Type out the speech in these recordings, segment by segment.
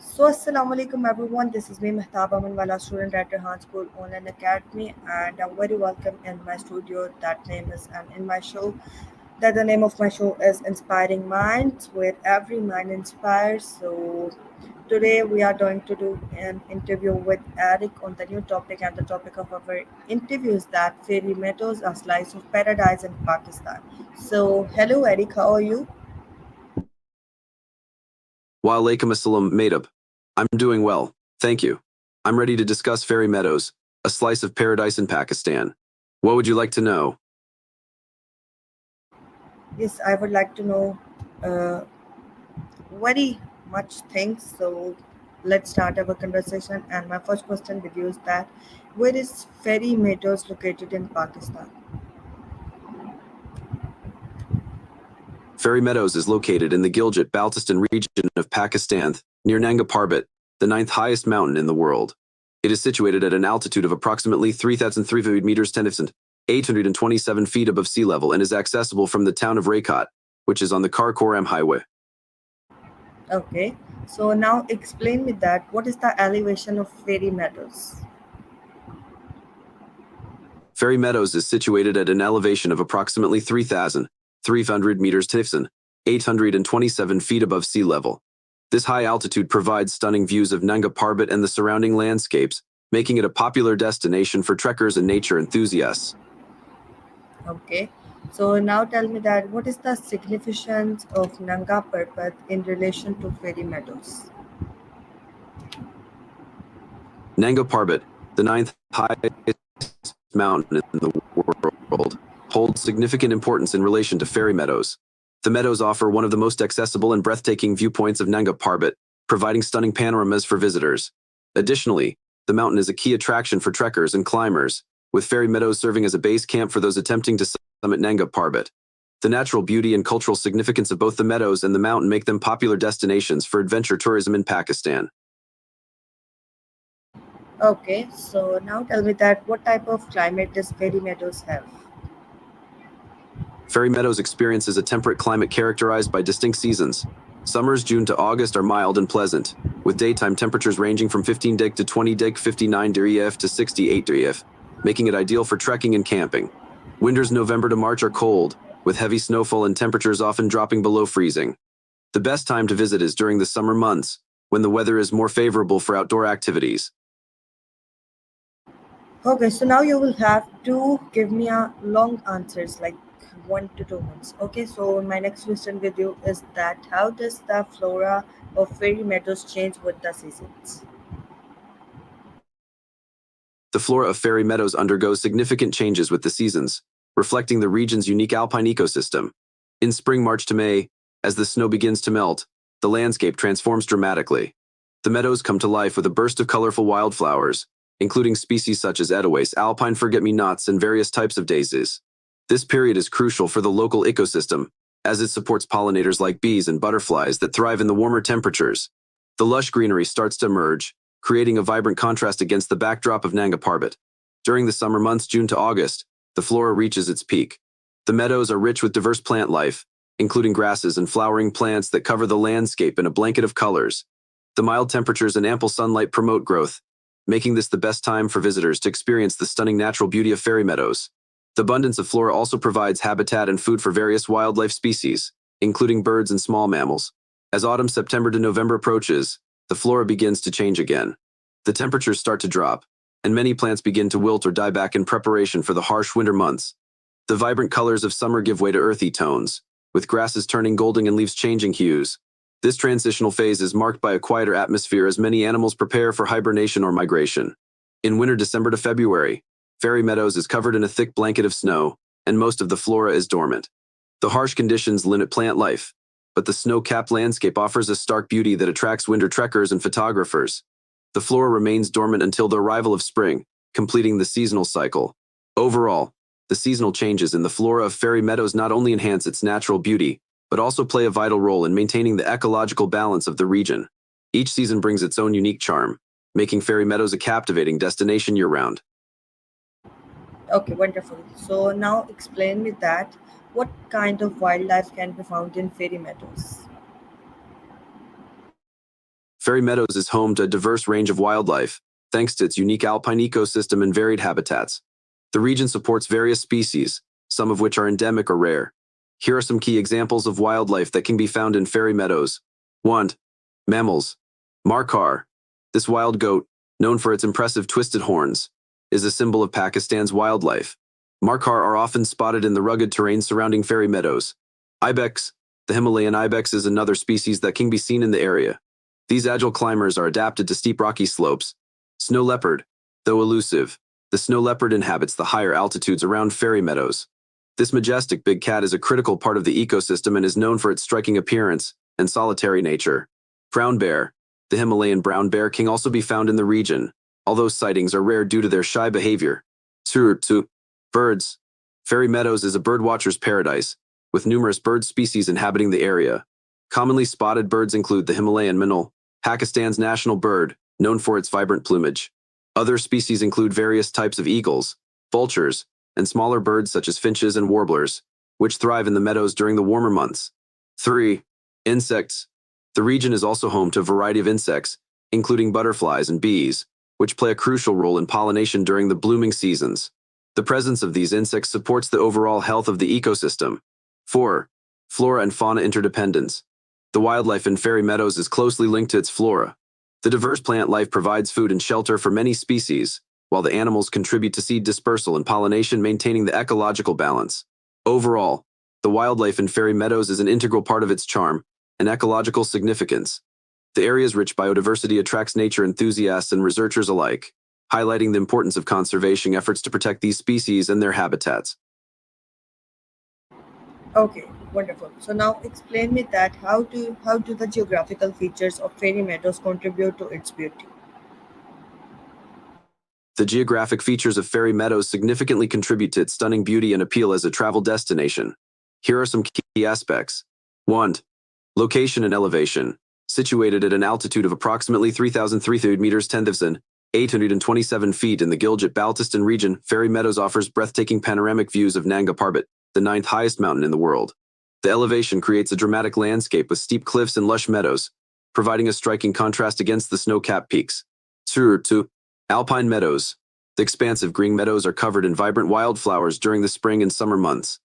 So, Assalamu alaikum everyone. This is me, Mehtab Amanwala, student at Rehan School Online Academy, and I'm very welcome in my studio. That name is, and in my show, that the name of my show is Inspiring Minds, where every mind inspires. So, today we are going to do an interview with Eric on the new topic, and the topic of our interview is that fairy meadows, a slice of paradise in Pakistan. So, hello, Eric. How are you? Wa alaikum assalam, Meadows. I'm doing well, thank you. I'm ready to discuss Fairy Meadows, a slice of paradise in Pakistan. What would you like to know? Yes, I would like to know. Uh, very much things. So let's start our conversation. And my first question with you is that where is Ferry Meadows located in Pakistan? Fairy Meadows is located in the Gilgit-Baltistan region of Pakistan, near Nanga Parbat, the ninth highest mountain in the world. It is situated at an altitude of approximately 3,300 meters 10,827 feet above sea level and is accessible from the town of Raykot, which is on the Karakoram Highway. Okay. So now explain me that what is the elevation of Ferry Meadows? Fairy Meadows is situated at an elevation of approximately 3,300 meters 827 feet above sea level. This high altitude provides stunning views of Nanga Parbat and the surrounding landscapes, making it a popular destination for trekkers and nature enthusiasts. Okay. So now tell me that what is the significance of Nanga Parbat in relation to Ferry Meadows? Nanga Parbat, the ninth highest mountain in the world, holds significant importance in relation to Fairy Meadows. The meadows offer one of the most accessible and breathtaking viewpoints of Nanga Parbat, providing stunning panoramas for visitors. Additionally, the mountain is a key attraction for trekkers and climbers, with Fairy Meadows serving as a base camp for those attempting to summit Nanga Parbat. The natural beauty and cultural significance of both the meadows and the mountain make them popular destinations for adventure tourism in Pakistan. Okay. So now tell me that what type of climate does Ferry Meadows have? Fairy Meadows experiences a temperate climate characterized by distinct seasons. Summers, June to August, are mild and pleasant, with daytime temperatures ranging from 15 deg to 20 deg 59 degrees to 68 degrees, making it ideal for trekking and camping. Winters, November to March, are cold, with heavy snowfall and temperatures often dropping below freezing. The best time to visit is during the summer months, when the weather is more favorable for outdoor activities. Okay, so now you will have to give me a long answers like 1 to 2 months. Okay, so my next question with you is that how does the flora of fairy meadows change with the seasons? The flora of Fairy Meadows undergoes significant changes with the seasons, reflecting the region's unique alpine ecosystem. In spring, March to May, as the snow begins to melt, the landscape transforms dramatically. The meadows come to life with a burst of colorful wildflowers, including species such as edelweiss, alpine forget-me-nots, and various types of daisies. This period is crucial for the local ecosystem, as it supports pollinators like bees and butterflies that thrive in the warmer temperatures. The lush greenery starts to emerge, creating a vibrant contrast against the backdrop of Nanga Parbat. During the summer months, June to August, the flora reaches its peak. The meadows are rich with diverse plant life, including grasses and flowering plants that cover the landscape in a blanket of colors. The mild temperatures and ample sunlight promote growth, making this the best time for visitors to experience the stunning natural beauty of Fairy Meadows. The abundance of flora also provides habitat and food for various wildlife species, including birds and small mammals. As autumn, September to November approaches, the flora begins to change again. The temperatures start to drop, and many plants begin to wilt or die back in preparation for the harsh winter months. The vibrant colors of summer give way to earthy tones, with grasses turning golden and leaves changing hues. This transitional phase is marked by a quieter atmosphere as many animals prepare for hibernation or migration. In winter, December to February, Fairy Meadows is covered in a thick blanket of snow, and most of the flora is dormant. The harsh conditions limit plant life, but the snow-capped landscape offers a stark beauty that attracts winter trekkers and photographers. The flora remains dormant until the arrival of spring, completing the seasonal cycle. Overall, the seasonal changes in the flora of Fairy Meadows not only enhance its natural beauty, but also play a vital role in maintaining the ecological balance of the region. Each season brings its own unique charm, making Fairy Meadows a captivating destination year-round. Okay, wonderful. So now explain me that what kind of wildlife can be found in fairy meadows? Fairy Meadows is home to a diverse range of wildlife, thanks to its unique alpine ecosystem and varied habitats. The region supports various species, some of which are endemic or rare. Here are some key examples of wildlife that can be found in Fairy Meadows. 1. Mammals. Markhar. This wild goat, known for its impressive twisted horns, is a symbol of Pakistan's wildlife. Markhar are often spotted in the rugged terrain surrounding Fairy Meadows. Ibex. The Himalayan ibex is another species that can be seen in the area. These agile climbers are adapted to steep rocky slopes. Snow leopard. Though elusive, the snow leopard inhabits the higher altitudes around Fairy Meadows. This majestic big cat is a critical part of the ecosystem and is known for its striking appearance and solitary nature. Brown bear. The Himalayan brown bear can also be found in the region, although sightings are rare due to their shy behavior. 2. Birds. Fairy Meadows is a birdwatcher's paradise, with numerous bird species inhabiting the area. Commonly spotted birds include the Himalayan minnow, Pakistan's national bird, known for its vibrant plumage. Other species include various types of eagles, vultures, and smaller birds such as finches and warblers, which thrive in the meadows during the warmer months. 3. Insects. The region is also home to a variety of insects, including butterflies and bees, which play a crucial role in pollination during the blooming seasons. The presence of these insects supports the overall health of the ecosystem. 4. Flora and fauna interdependence. The wildlife in Fairy Meadows is closely linked to its flora. The diverse plant life provides food and shelter for many species, while the animals contribute to seed dispersal and pollination, maintaining the ecological balance. Overall, the wildlife in Fairy Meadows is an integral part of its charm and ecological significance. The area's rich biodiversity attracts nature enthusiasts and researchers alike, highlighting the importance of conservation efforts to protect these species and their habitats. Okay, wonderful. So now explain me that how do the geographical features of Fairy Meadows contribute to its beauty? The geographic features of Fairy Meadows significantly contribute to its stunning beauty and appeal as a travel destination. Here are some key aspects. 1. Location and elevation. Situated at an altitude of approximately 3,300 meters 10,827 feet in the Gilgit-Baltistan region, Fairy Meadows offers breathtaking panoramic views of Nanga Parbat, the ninth highest mountain in the world. The elevation creates a dramatic landscape with steep cliffs and lush meadows, providing a striking contrast against the snow-capped peaks. 2. Alpine meadows. The expansive green meadows are covered in vibrant wildflowers during the spring and summer months.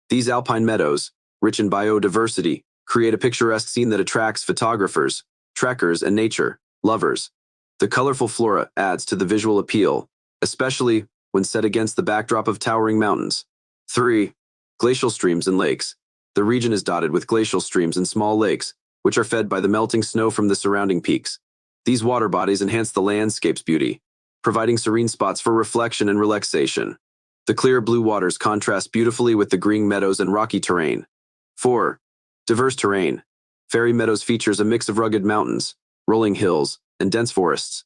These alpine meadows, rich in biodiversity, create a picturesque scene that attracts photographers, trekkers, and nature lovers. The colorful flora adds to the visual appeal, especially when set against the backdrop of towering mountains. 3. Glacial streams and lakes. The region is dotted with glacial streams and small lakes, which are fed by the melting snow from the surrounding peaks. These water bodies enhance the landscape's beauty, providing serene spots for reflection and relaxation. The clear blue waters contrast beautifully with the green meadows and rocky terrain. 4. Diverse terrain. Fairy Meadows features a mix of rugged mountains, rolling hills, and dense forests.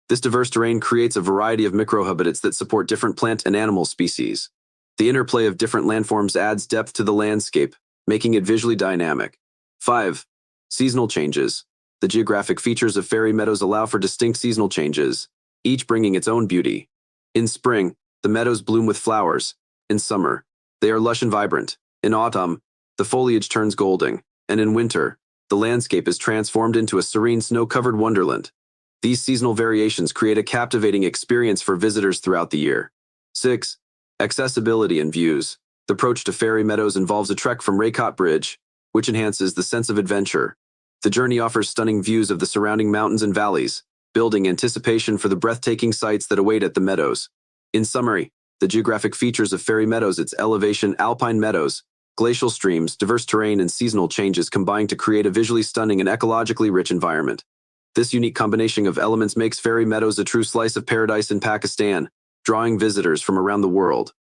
This diverse terrain creates a variety of microhabitats that support different plant and animal species. The interplay of different landforms adds depth to the landscape, making it visually dynamic. 5. Seasonal changes. The geographic features of Fairy Meadows allow for distinct seasonal changes, each bringing its own beauty. In spring, the meadows bloom with flowers. In summer, they are lush and vibrant. In autumn, the foliage turns golden, and in winter, the landscape is transformed into a serene snow-covered wonderland. These seasonal variations create a captivating experience for visitors throughout the year. 6. Accessibility and views. The approach to Fairy Meadows involves a trek from Raycott Bridge, which enhances the sense of adventure. The journey offers stunning views of the surrounding mountains and valleys, building anticipation for the breathtaking sights that await at the meadows. In summary, the geographic features of Fairy Meadows, its elevation, alpine meadows, glacial streams, diverse terrain, and seasonal changes combine to create a visually stunning and ecologically rich environment. This unique combination of elements makes Fairy Meadows a true slice of paradise in Pakistan, drawing visitors from around the world.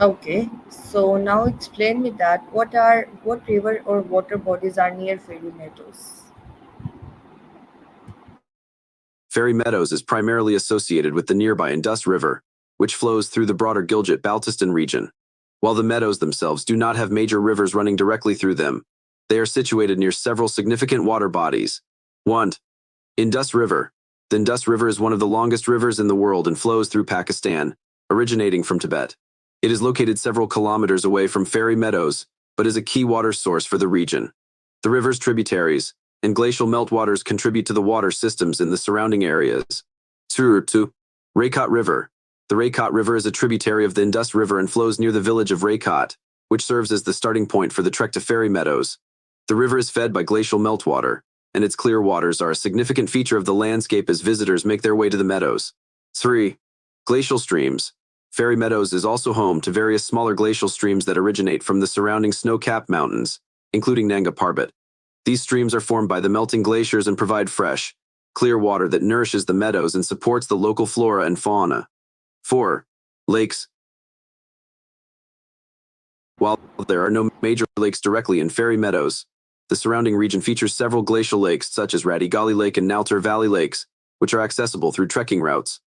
Okay, so now explain me that what river or water bodies are near Fairy Meadows? Fairy Meadows is primarily associated with the nearby Indus River, which flows through the broader Gilgit-Baltistan region. While the meadows themselves do not have major rivers running directly through them, they are situated near several significant water bodies. 1. Indus River. The Indus River is one of the longest rivers in the world and flows through Pakistan, originating from Tibet. It is located several kilometers away from Fairy Meadows, but is a key water source for the region. The river's tributaries, and glacial meltwaters contribute to the water systems in the surrounding areas. 2. Raycott River. The Raycott River is a tributary of the Indus River and flows near the village of Raycott, which serves as the starting point for the trek to Fairy Meadows. The river is fed by glacial meltwater, and its clear waters are a significant feature of the landscape as visitors make their way to the meadows. 3. Glacial streams. Fairy Meadows is also home to various smaller glacial streams that originate from the surrounding snow-capped mountains, including Nanga Parbat. These streams are formed by the melting glaciers and provide fresh, clear water that nourishes the meadows and supports the local flora and fauna. 4. Lakes. While there are no major lakes directly in Fairy Meadows, the surrounding region features several glacial lakes such as Radigali Lake and Nalter Valley Lakes, which are accessible through trekking routes.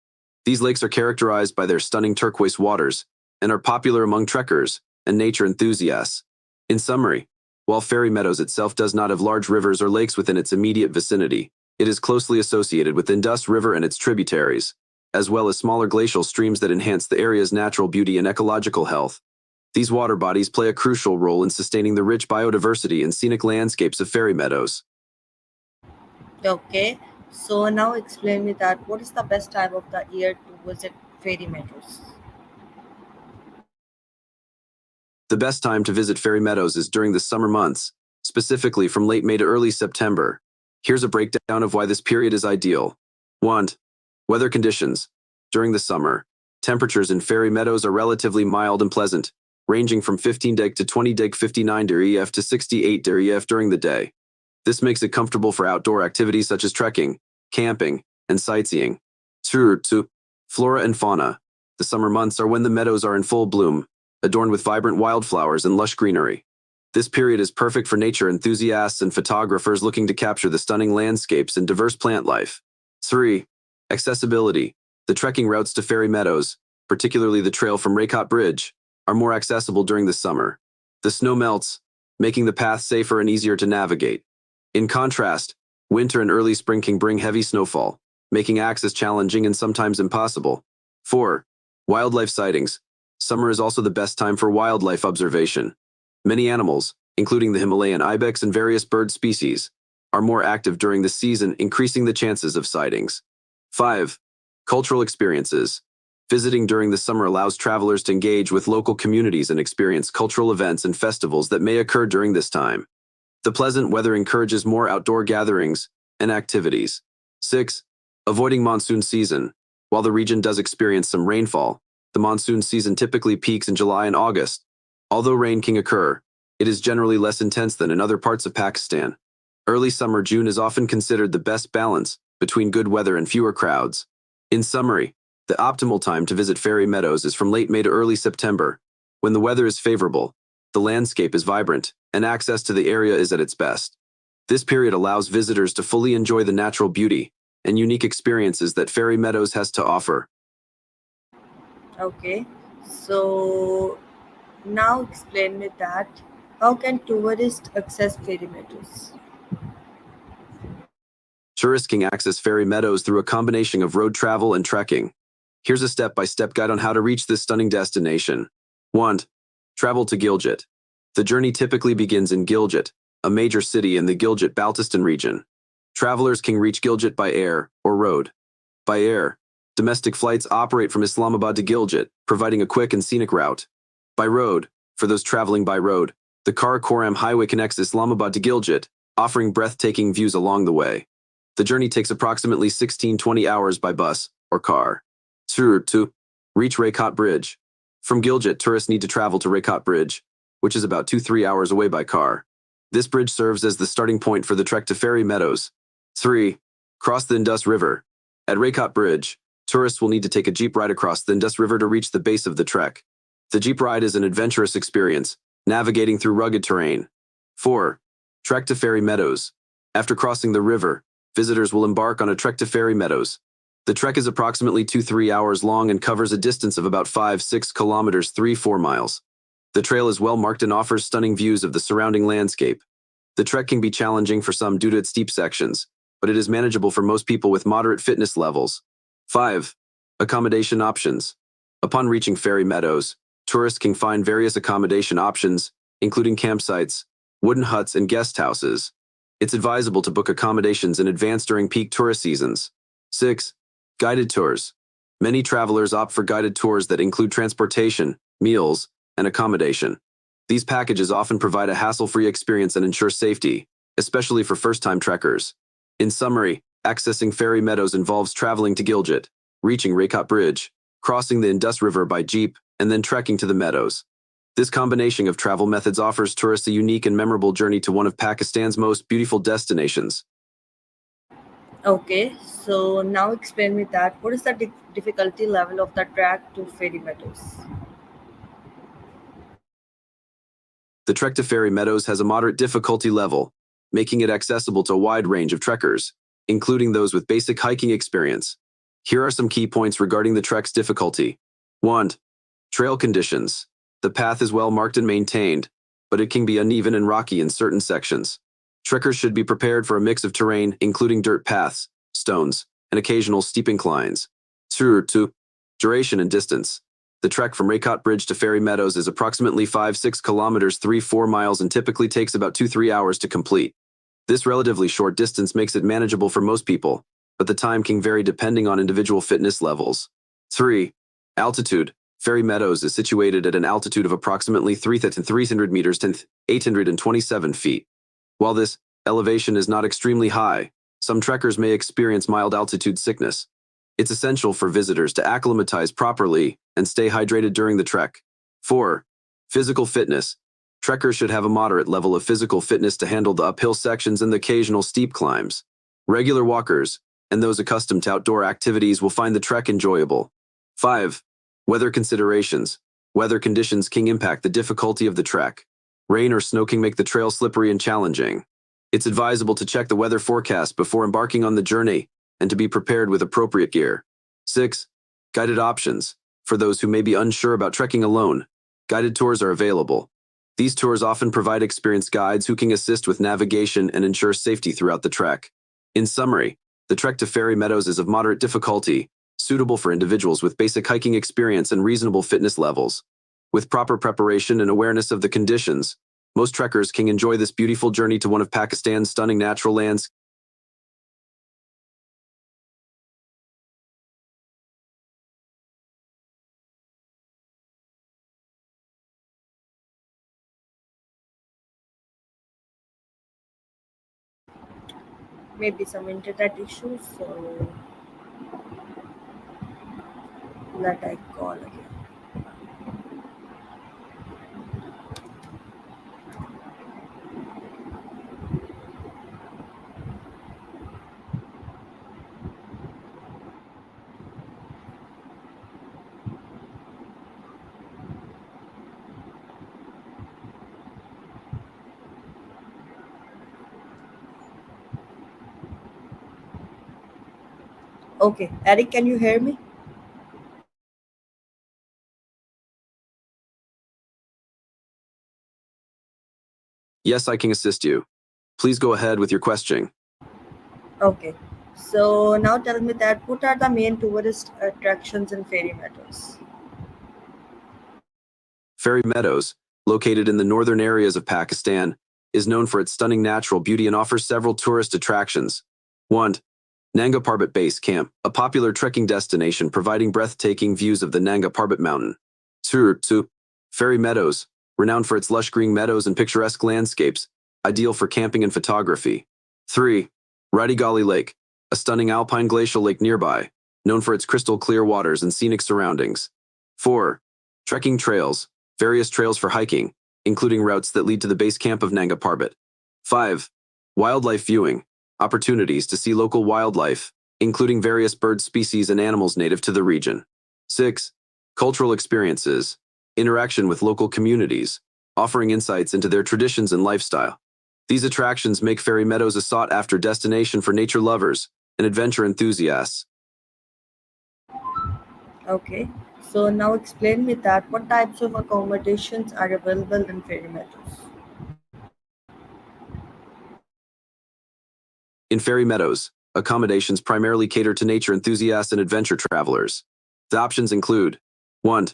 These lakes are characterized by their stunning turquoise waters and are popular among trekkers and nature enthusiasts. In summary, while Fairy Meadows itself does not have large rivers or lakes within its immediate vicinity, it is closely associated with the Indus River and its tributaries, as well as smaller glacial streams that enhance the area's natural beauty and ecological health. These water bodies play a crucial role in sustaining the rich biodiversity and scenic landscapes of Fairy Meadows. Okay, so now explain me that what is the best time of the year to visit Fairy Meadows? The best time to visit Fairy Meadows is during the summer months, specifically from late May to early September. Here's a breakdown of why this period is ideal. 1. Weather conditions. During the summer, temperatures in Fairy Meadows are relatively mild and pleasant, ranging from 15° to 20°, to 68° during the day. This makes it comfortable for outdoor activities such as trekking, camping, and sightseeing. 2. Flora and fauna. The summer months are when the meadows are in full bloom, adorned with vibrant wildflowers and lush greenery. This period is perfect for nature enthusiasts and photographers looking to capture the stunning landscapes and diverse plant life. 3. Accessibility. The trekking routes to Fairy Meadows, particularly the trail from Raycott Bridge, are more accessible during the summer. The snow melts, making the path safer and easier to navigate. In contrast, winter and early spring can bring heavy snowfall, making access challenging and sometimes impossible. 4. Wildlife sightings. Summer is also the best time for wildlife observation. Many animals, including the Himalayan ibex and various bird species, are more active during the season, increasing the chances of sightings. 5. Cultural experiences. Visiting during the summer allows travelers to engage with local communities and experience cultural events and festivals that may occur during this time. The pleasant weather encourages more outdoor gatherings and activities. 6. Avoiding monsoon season. While the region does experience some rainfall, the monsoon season typically peaks in July and August. Although rain can occur, it is generally less intense than in other parts of Pakistan. Early summer June is often considered the best balance between good weather and fewer crowds. In summary, the optimal time to visit Fairy Meadows is from late May to early September, when the weather is favorable, the landscape is vibrant, and access to the area is at its best. This period allows visitors to fully enjoy the natural beauty and unique experiences that Fairy Meadows has to offer. Okay, so now explain me that how can tourists access Fairy Meadows? Tourists can access Fairy Meadows through a combination of road travel and trekking. Here's a step-by-step guide on how to reach this stunning destination. 1. Travel to Gilgit. The journey typically begins in Gilgit, a major city in the Gilgit-Baltistan region. Travelers can reach Gilgit by air or road. By air, domestic flights operate from Islamabad to Gilgit, providing a quick and scenic route. By road, for those traveling by road, the Karakoram Highway connects Islamabad to Gilgit, offering breathtaking views along the way. The journey takes approximately 16-20 hours by bus or car. 2. Reach Raycott Bridge. From Gilgit, tourists need to travel to Raycott Bridge, which is about 2-3 hours away by car. This bridge serves as the starting point for the trek to Fairy Meadows. 3. Cross the Indus River. At Raycott Bridge, tourists will need to take a jeep ride across the Indus River to reach the base of the trek. The jeep ride is an adventurous experience, navigating through rugged terrain. 4. Trek to Fairy Meadows. After crossing the river, visitors will embark on a trek to Fairy Meadows. The trek is approximately 2-3 hours long and covers a distance of about 5-6 kilometers 3-4 miles. The trail is well marked and offers stunning views of the surrounding landscape. The trek can be challenging for some due to its steep sections, but it is manageable for most people with moderate fitness levels. 5. Accommodation options. Upon reaching Fairy Meadows, tourists can find various accommodation options, including campsites, wooden huts, and guest houses. It's advisable to book accommodations in advance during peak tourist seasons. 6. Guided tours. Many travelers opt for guided tours that include transportation, meals, and accommodation. These packages often provide a hassle-free experience and ensure safety, especially for first-time trekkers. In summary, accessing Fairy Meadows involves traveling to Gilgit, reaching Raycott Bridge, crossing the Indus River by jeep, and then trekking to the meadows. This combination of travel methods offers tourists a unique and memorable journey to one of Pakistan's most beautiful destinations. Okay, so now explain me that what is the difficulty level of the track to Fairy Meadows? The trek to Fairy Meadows has a moderate difficulty level, making it accessible to a wide range of trekkers, including those with basic hiking experience. Here are some key points regarding the trek's difficulty. 1. Trail conditions. The path is well marked and maintained, but it can be uneven and rocky in certain sections. Trekkers should be prepared for a mix of terrain, including dirt paths, stones, and occasional steep inclines. 2. Duration and distance. The trek from Raycott Bridge to Fairy Meadows is approximately 5-6 kilometers 3-4 miles and typically takes about 2-3 hours to complete. This relatively short distance makes it manageable for most people, but the time can vary depending on individual fitness levels. 3. Altitude. Fairy Meadows is situated at an altitude of approximately 300 meters to 827 feet. While this elevation is not extremely high, some trekkers may experience mild altitude sickness. It's essential for visitors to acclimatize properly and stay hydrated during the trek. 4. Physical fitness. Trekkers should have a moderate level of physical fitness to handle the uphill sections and the occasional steep climbs. Regular walkers and those accustomed to outdoor activities will find the trek enjoyable. 5. Weather considerations. Weather conditions can impact the difficulty of the trek. Rain or snow can make the trail slippery and challenging. It's advisable to check the weather forecast before embarking on the journey and to be prepared with appropriate gear. 6. Guided options. For those who may be unsure about trekking alone, guided tours are available. These tours often provide experienced guides who can assist with navigation and ensure safety throughout the trek. In summary, the trek to Fairy Meadows is of moderate difficulty, suitable for individuals with basic hiking experience and reasonable fitness levels. With proper preparation and awareness of the conditions, most trekkers can enjoy this beautiful journey to one of Pakistan's stunning natural landscapes. Maybe some internet issues, so let I call again. Okay, Eric, can you hear me? Yes, I can assist you. Please go ahead with your question. Okay, so now tell me that what are the main tourist attractions in Fairy Meadows? Fairy Meadows, located in the northern areas of Pakistan, is known for its stunning natural beauty and offers several tourist attractions. 1. Nanga Parbat Base Camp, a popular trekking destination providing breathtaking views of the Nanga Parbat mountain. 2. Fairy Meadows, renowned for its lush green meadows and picturesque landscapes, ideal for camping and photography. 3. Radigali Lake, a stunning alpine glacial lake nearby, known for its crystal clear waters and scenic surroundings. 4. Trekking trails, various trails for hiking, including routes that lead to the base camp of Nanga Parbat. 5. Wildlife viewing, opportunities to see local wildlife, including various bird species and animals native to the region. 6. Cultural experiences, interaction with local communities, offering insights into their traditions and lifestyle. These attractions make Fairy Meadows a sought-after destination for nature lovers and adventure enthusiasts. Okay, so now explain me that what types of accommodations are available in Fairy Meadows? In Fairy Meadows, accommodations primarily cater to nature enthusiasts and adventure travelers. The options include 1.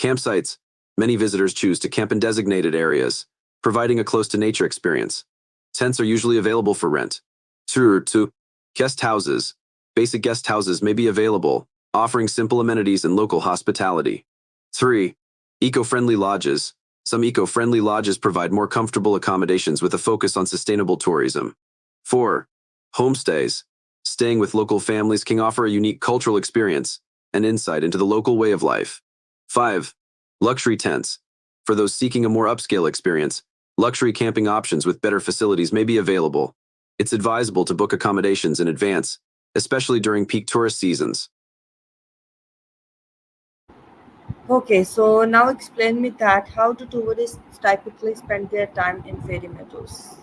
Campsites. Many visitors choose to camp in designated areas, providing a close-to-nature experience. Tents are usually available for rent. 2. Guest houses. Basic guest houses may be available, offering simple amenities and local hospitality. 3. Eco-friendly lodges. Some eco-friendly lodges provide more comfortable accommodations with a focus on sustainable tourism. 4. Homestays. Staying with local families can offer a unique cultural experience and insight into the local way of life. 5. Luxury tents. For those seeking a more upscale experience, luxury camping options with better facilities may be available. It's advisable to book accommodations in advance, especially during peak tourist seasons. Okay, so now explain me that how do tourists typically spend their time in fairy meadows?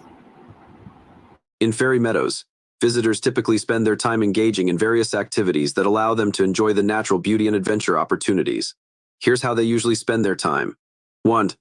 In fairy meadows, visitors typically spend their time engaging in various activities that allow them to enjoy the natural beauty and adventure opportunities. Here's how they usually spend their time. 1.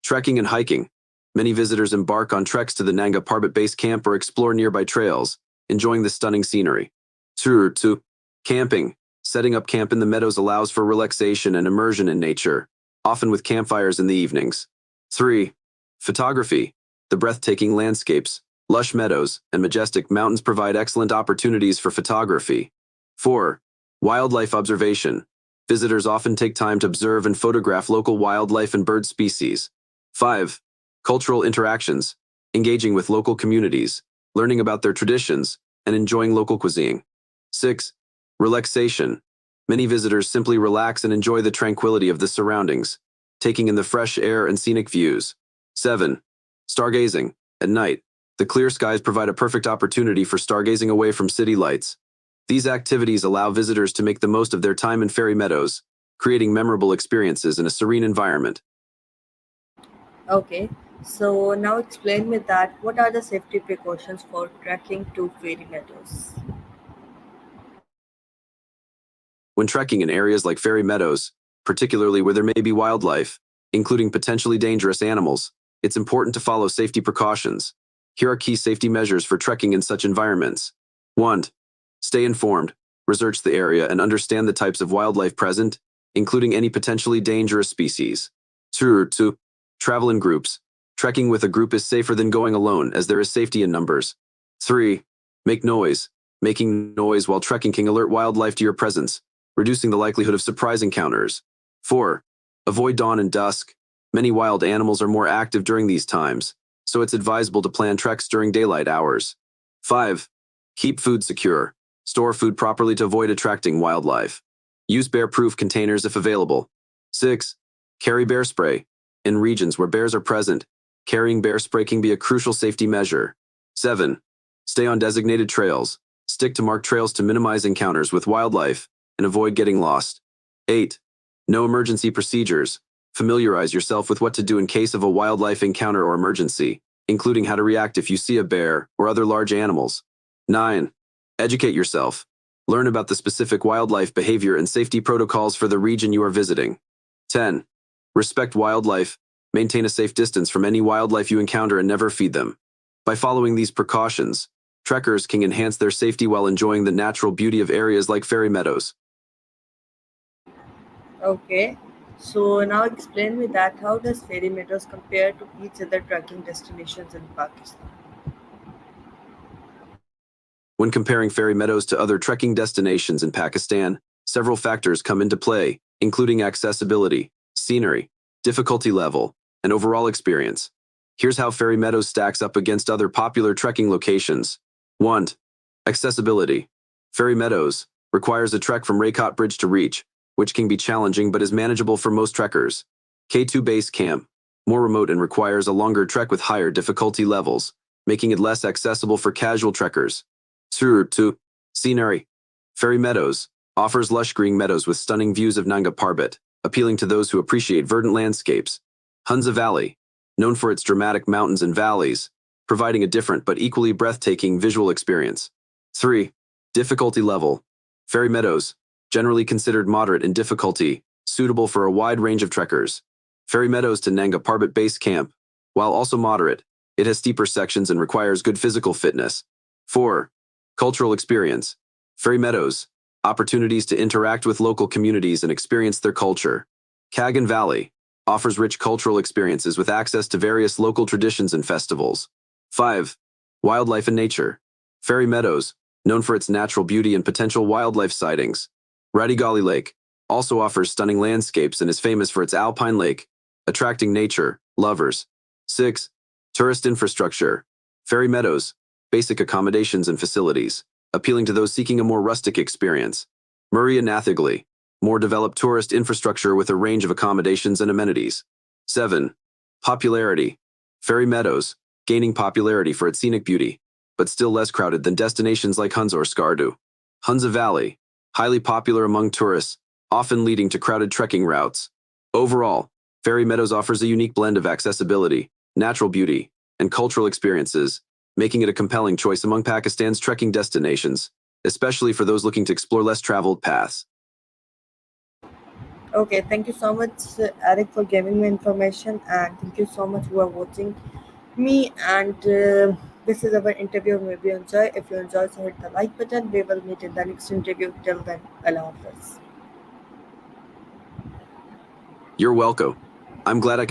Trekking and hiking. Many visitors embark on treks to the Nanga Parbat Base Camp or explore nearby trails, enjoying the stunning scenery. 2. Camping. Setting up camp in the meadows allows for relaxation and immersion in nature, often with campfires in the evenings. 3. Photography. The breathtaking landscapes, lush meadows, and majestic mountains provide excellent opportunities for photography. 4. Wildlife observation. Visitors often take time to observe and photograph local wildlife and bird species. 5. Cultural interactions. Engaging with local communities, learning about their traditions, and enjoying local cuisine. 6. Relaxation. Many visitors simply relax and enjoy the tranquility of the surroundings, taking in the fresh air and scenic views. 7. Stargazing. At night, the clear skies provide a perfect opportunity for stargazing away from city lights. These activities allow visitors to make the most of their time in fairy meadows, creating memorable experiences in a serene environment. Okay, so now explain me that what are the safety precautions for trekking to fairy meadows? When trekking in areas like fairy meadows, particularly where there may be wildlife, including potentially dangerous animals, it's important to follow safety precautions. Here are key safety measures for trekking in such environments. 1. Stay informed. Research the area and understand the types of wildlife present, including any potentially dangerous species. 2. Travel in groups. Trekking with a group is safer than going alone as there is safety in numbers. 3. Make noise. Making noise while trekking can alert wildlife to your presence, reducing the likelihood of surprise encounters. 4. Avoid dawn and dusk. Many wild animals are more active during these times, so it's advisable to plan treks during daylight hours. 5. Keep food secure. Store food properly to avoid attracting wildlife. Use bear-proof containers if available. 6. Carry bear spray. In regions where bears are present, carrying bear spray can be a crucial safety measure. 7. Stay on designated trails. Stick to marked trails to minimize encounters with wildlife and avoid getting lost. 8. No emergency procedures. Familiarize yourself with what to do in case of a wildlife encounter or emergency, including how to react if you see a bear or other large animals. 9. Educate yourself. Learn about the specific wildlife behavior and safety protocols for the region you are visiting. 10. Respect wildlife. Maintain a safe distance from any wildlife you encounter and never feed them. By following these precautions, trekkers can enhance their safety while enjoying the natural beauty of areas like fairy meadows. Okay, so now explain me that how does fairy meadows compare to each other trekking destinations in Pakistan? When comparing fairy meadows to other trekking destinations in Pakistan, several factors come into play, including accessibility, scenery, difficulty level, and overall experience. Here's how fairy meadows stacks up against other popular trekking locations. 1. Accessibility. Fairy meadows requires a trek from Raykot Bridge to reach, which can be challenging but is manageable for most trekkers. K2 Base Camp, more remote and requires a longer trek with higher difficulty levels, making it less accessible for casual trekkers. 2. Scenery. Fairy Meadows offers lush green meadows with stunning views of Nanga Parbat, appealing to those who appreciate verdant landscapes. Hunza Valley, known for its dramatic mountains and valleys, providing a different but equally breathtaking visual experience. 3. Difficulty level. Fairy Meadows, generally considered moderate in difficulty, suitable for a wide range of trekkers. Fairy Meadows to Nanga Parbat Base Camp, while also moderate, it has steeper sections and requires good physical fitness. 4. Cultural experience. Fairy Meadows, opportunities to interact with local communities and experience their culture. Kagan Valley offers rich cultural experiences with access to various local traditions and festivals. 5. Wildlife and nature. Fairy Meadows, known for its natural beauty and potential wildlife sightings. Radigali Lake also offers stunning landscapes and is famous for its alpine lake, attracting nature lovers. 6. Tourist infrastructure. Fairy Meadows, basic accommodations and facilities, appealing to those seeking a more rustic experience. Maria Nathigli, more developed tourist infrastructure with a range of accommodations and amenities. 7. Popularity. Fairy Meadows, gaining popularity for its scenic beauty, but still less crowded than destinations like Hunza or Skardu. Hunza Valley, highly popular among tourists, often leading to crowded trekking routes. Overall, Fairy Meadows offers a unique blend of accessibility, natural beauty, and cultural experiences, making it a compelling choice among Pakistan's trekking destinations, especially for those looking to explore less traveled paths. Okay, thank you so much, Eric, for giving me information, and thank you so much for watching me. And this is our interview. Maybe you enjoy. If you enjoy, so hit the like button. We will meet in the next interview. Till then, Allah Hafiz. You're welcome. I'm glad I could